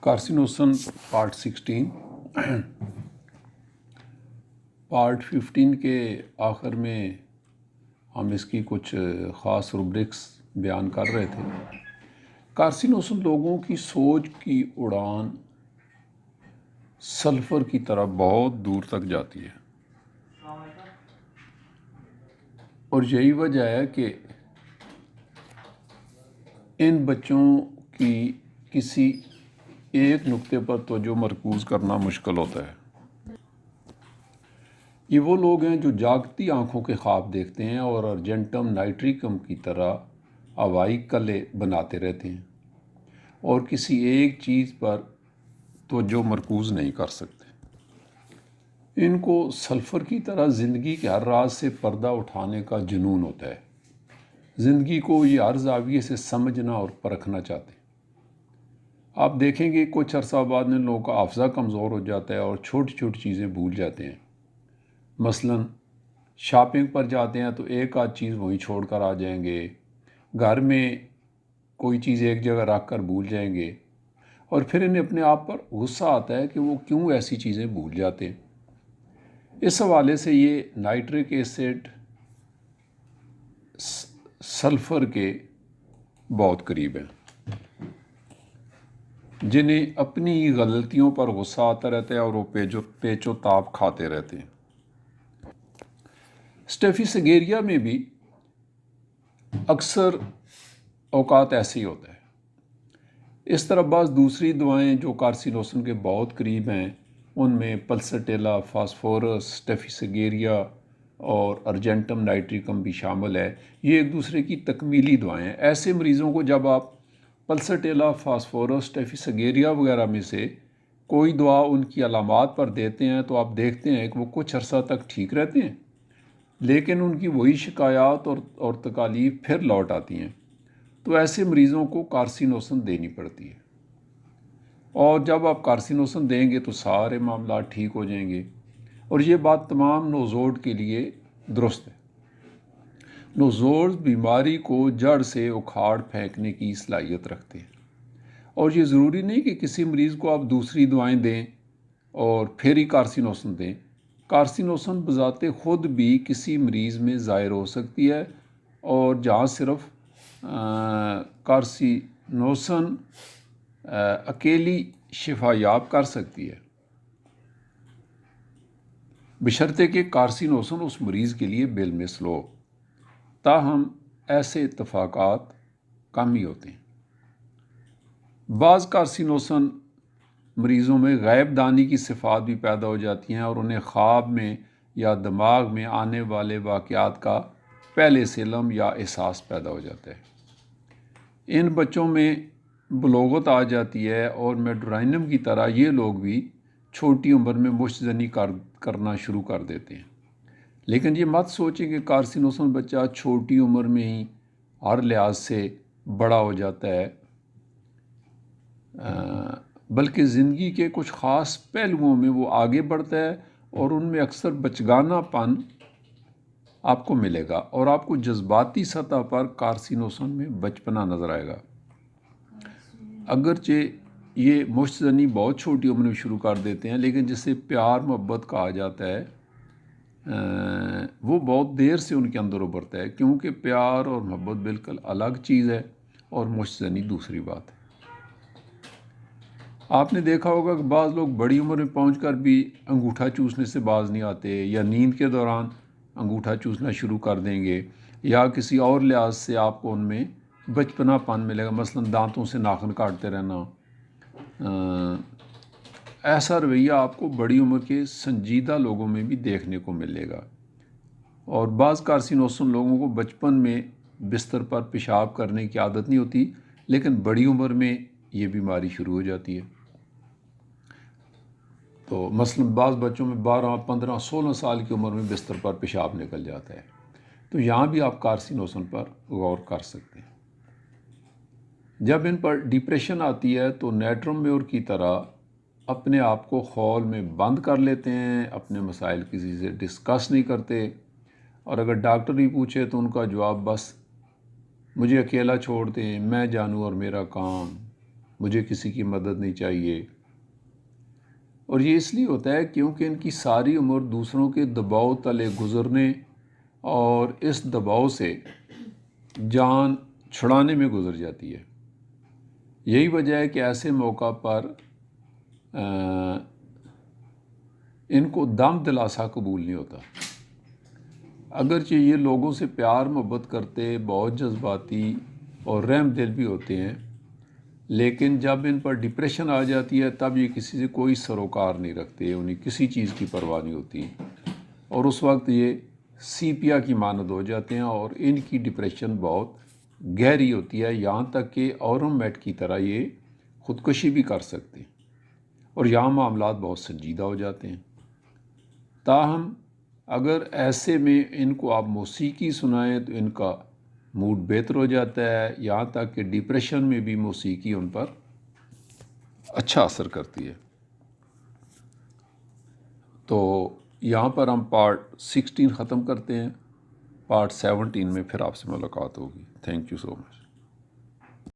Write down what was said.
کارسینوسن part 16 part 15 کے آخر میں ہم اس کی کچھ خاص روبرکس بیان کر رہے تھے۔ کارسینوسن لوگوں کی سوچ کی اڑان سلفر کی طرح بہت دور تک جاتی ہے، اور یہی وجہ ہے کہ ان بچوں کی کسی ایک نقطے پر توجہ مرکوز کرنا مشکل ہوتا ہے۔ یہ وہ لوگ ہیں جو جاگتی آنکھوں کے خواب دیکھتے ہیں اور ارجنٹم نائٹریکم کی طرح ہوائی قلعے بناتے رہتے ہیں اور کسی ایک چیز پر توجہ مرکوز نہیں کر سکتے۔ ان کو سلفر کی طرح زندگی کے ہر راز سے پردہ اٹھانے کا جنون ہوتا ہے۔ زندگی کو یہ ہر زاویے سے سمجھنا اور پرکھنا چاہتے ہیں۔ آپ دیکھیں گے کچھ عرصہ بعد میں لوگوں کا حافظہ کمزور ہو جاتا ہے اور چھوٹی چھوٹی چیزیں بھول جاتے ہیں۔ مثلاً شاپنگ پر جاتے ہیں تو ایک آدھ چیز وہیں چھوڑ کر آ جائیں گے، گھر میں کوئی چیز ایک جگہ رکھ کر بھول جائیں گے، اور پھر انہیں اپنے آپ پر غصہ آتا ہے کہ وہ کیوں ایسی چیزیں بھول جاتے ہیں۔ اس حوالے سے یہ نائٹرک ایسڈ سلفر کے بہت قریب ہیں، جنہیں اپنی غلطیوں پر غصہ آتا رہتا ہے اور وہ پیچ و تاب کھاتے رہتے ہیں۔ اسٹیفیسگیریا میں بھی اکثر اوقات ایسے ہی ہوتا ہے۔ اس طرح بعض دوسری دوائیں جو کارسینوسن کے بہت قریب ہیں، ان میں پلسٹیلا، فاسفورس، اسٹیفیسگیریا اور ارجنٹم نائٹریکم بھی شامل ہے۔ یہ ایک دوسرے کی تکمیلی دوائیں ہیں۔ ایسے مریضوں کو جب آپ پلسٹیلا، فاسفورس، اسٹیفیسگیریا وغیرہ میں سے کوئی دعا ان کی علامات پر دیتے ہیں تو آپ دیکھتے ہیں کہ وہ کچھ عرصہ تک ٹھیک رہتے ہیں، لیکن ان کی وہی شکایات اور تکالیف پھر لوٹ آتی ہیں۔ تو ایسے مریضوں کو کارسینوسن دینی پڑتی ہے، اور جب آپ کارسینوسن دیں گے تو سارے معاملات ٹھیک ہو جائیں گے۔ اور یہ بات تمام نوزوڈ کے لیے درست ہے۔ نوزوڈ بیماری کو جڑ سے اکھاڑ پھینکنے کی صلاحیت رکھتے ہیں، اور یہ ضروری نہیں کہ کسی مریض کو آپ دوسری دوائیں دیں اور پھر ہی کارسینوسن دیں۔ کارسینوسن بذات خود بھی کسی مریض میں ظاہر ہو سکتی ہے، اور جہاں صرف کارسینوسن اکیلی شفا یاب کر سکتی ہے، بشرطے کہ کارسینوسن اس مریض کے لیے بالمثل ہو۔ تاہم ایسے اتفاقات کم ہی ہوتے ہیں۔ بعض کارسینوسن مریضوں میں غیب دانی کی صفات بھی پیدا ہو جاتی ہیں، اور انہیں خواب میں یا دماغ میں آنے والے واقعات کا پہلے سے علم یا احساس پیدا ہو جاتا ہے۔ ان بچوں میں بلوغت آ جاتی ہے، اور میڈورائنم کی طرح یہ لوگ بھی چھوٹی عمر میں مشت زنی کرنا شروع کر دیتے ہیں۔ لیکن یہ مت سوچیں کہ کارسینوسن بچہ چھوٹی عمر میں ہی ہر لحاظ سے بڑا ہو جاتا ہے، بلکہ زندگی کے کچھ خاص پہلوؤں میں وہ آگے بڑھتا ہے، اور ان میں اکثر بچگانہ پن آپ کو ملے گا، اور آپ کو جذباتی سطح پر کارسینوسن میں بچپنا نظر آئے گا۔ اگرچہ یہ مشت زنی بہت چھوٹی عمر میں شروع کر دیتے ہیں، لیکن جسے پیار محبت کہا جاتا ہے وہ بہت دیر سے ان کے اندر ابھرتا ہے، کیونکہ پیار اور محبت بالکل الگ چیز ہے اور مشت زنی دوسری بات ہے۔ آپ نے دیکھا ہوگا کہ بعض لوگ بڑی عمر میں پہنچ کر بھی انگوٹھا چوسنے سے باز نہیں آتے، یا نیند کے دوران انگوٹھا چوسنا شروع کر دیں گے، یا کسی اور لحاظ سے آپ کو ان میں بچپنا پن ملے گا، مثلاً دانتوں سے ناخن کاٹتے رہنا۔ ایسا رویہ آپ کو بڑی عمر کے سنجیدہ لوگوں میں بھی دیکھنے کو ملے گا۔ اور بعض کارسینوسن لوگوں کو بچپن میں بستر پر پیشاب کرنے کی عادت نہیں ہوتی، لیکن بڑی عمر میں یہ بیماری شروع ہو جاتی ہے۔ تو مثلاً بعض بچوں میں 12، 15، 16 سال کی عمر میں بستر پر پیشاب نکل جاتا ہے۔ تو یہاں بھی آپ کارسینوسن پر غور کر سکتے ہیں۔ جب ان پر ڈپریشن آتی ہے تو نیٹرم کی طرح اپنے آپ کو خول میں بند کر لیتے ہیں، اپنے مسائل کسی سے ڈسکس نہیں کرتے، اور اگر ڈاکٹر ہی پوچھے تو ان کا جواب بس مجھے اکیلا چھوڑ دیں، میں جانوں اور میرا کام۔ مجھے کسی کی مدد نہیں چاہیے. اور یہ اس لیے ہوتا ہے کیونکہ ان کی ساری عمر دوسروں کے دباؤ تلے گزرنے اور اس دباؤ سے جان چھڑانے میں گزر جاتی ہے. یہی وجہ ہے کہ ایسے موقع پر ان کو دم دلاسا قبول نہیں ہوتا. اگرچہ یہ لوگوں سے پیار محبت کرتے، بہت جذباتی اور رحم دل بھی ہوتے ہیں، لیکن جب ان پر ڈپریشن آ جاتی ہے تب یہ کسی سے کوئی سروکار نہیں رکھتے، انہیں کسی چیز کی پرواہ نہیں ہوتی، اور اس وقت یہ سیپیا کی مانند ہو جاتے ہیں اور ان کی ڈپریشن بہت گہری ہوتی ہے، یہاں تک کہ اورم میٹ کی طرح یہ خودکشی بھی کر سکتے ہیں، اور یہاں معاملات بہت سنجیدہ ہو جاتے ہیں. تاہم اگر ایسے میں ان کو آپ موسیقی سنائیں تو ان کا موڈ بہتر ہو جاتا ہے، یہاں تک کہ ڈپریشن میں بھی موسیقی ان پر اچھا اثر کرتی ہے. تو یہاں پر ہم پارٹ 16 ختم کرتے ہیں. پارٹ 17 میں پھر آپ سے ملاقات ہوگی. Thank you so much.